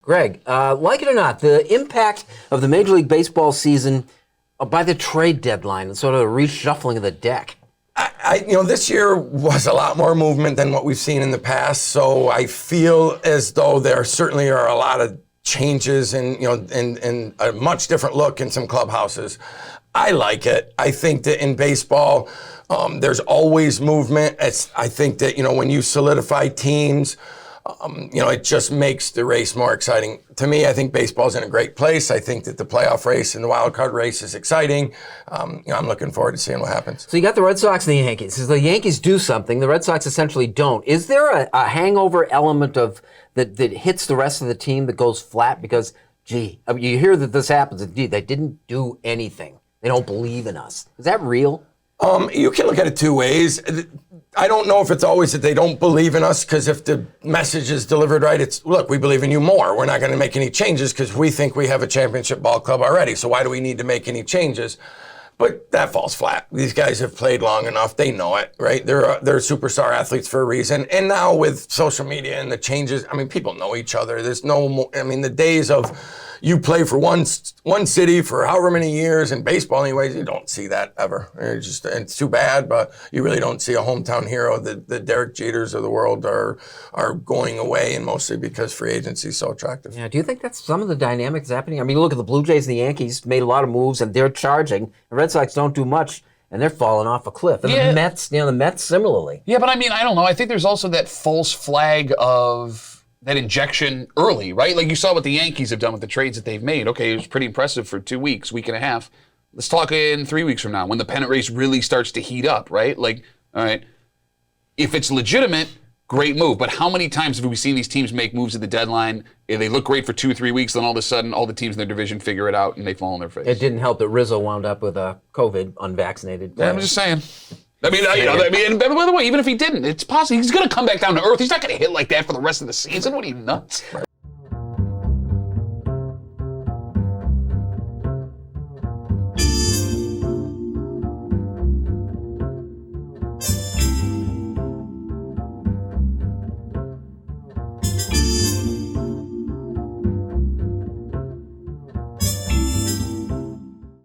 Greg, like it or not, the impact of the Major League Baseball season by the trade deadline and sort of the reshuffling of the deck. This year was a lot more movement than what we've seen in the past. So I feel as though there certainly are a lot of changes and a much different look in some clubhouses. I like it. I think that in baseball, there's always movement. I think that, when you solidify teams, it just makes the race more exciting. To me, I think baseball's in a great place. I think that the playoff race and the wild card race is exciting. I'm looking forward to seeing what happens. So you got the Red Sox and the Yankees. As the Yankees do something, the Red Sox essentially don't. Is there a hangover element of that hits the rest of the team that goes flat? Because, you hear that this happens, and they didn't do anything. They don't believe in us. Is that real? You can look at it two ways. I don't know if it's always that they don't believe in us, because if the message is delivered right, it's, look, we believe in you more. We're not going to make any changes because we think we have a championship ball club already. So why do we need to make any changes? But that falls flat. These guys have played long enough. They know it, right? They're superstar athletes for a reason. And now with social media and the changes, people know each other. There's no more, the days of you play for one city for however many years in baseball anyways, you don't see that ever. It's too bad, but you really don't see a hometown hero. The Derek Jeters of the world are going away, and mostly because free agency is so attractive. Yeah, do you think that's some of the dynamics happening? Look at the Blue Jays and the Yankees made a lot of moves, and they're charging. The Red Sox don't do much, and they're falling off a cliff. And the Mets similarly. Yeah, but I don't know. I think there's also that false flag of that injection early, right? Like you saw what the Yankees have done with the trades that they've made. Okay, it was pretty impressive for 2 weeks, week and a half. Let's talk in 3 weeks from now when the pennant race really starts to heat up, right? Like, all right, if it's legitimate, great move. But how many times have we seen these teams make moves at the deadline? They look great for 2 or 3 weeks, then all of a sudden, all the teams in their division figure it out and they fall on their face. It didn't help that Rizzo wound up with a COVID unvaccinated player. Yeah, I'm just saying. And by the way, even if he didn't, it's possible. He's going to come back down to earth. He's not going to hit like that for the rest of the season. What are you, nuts?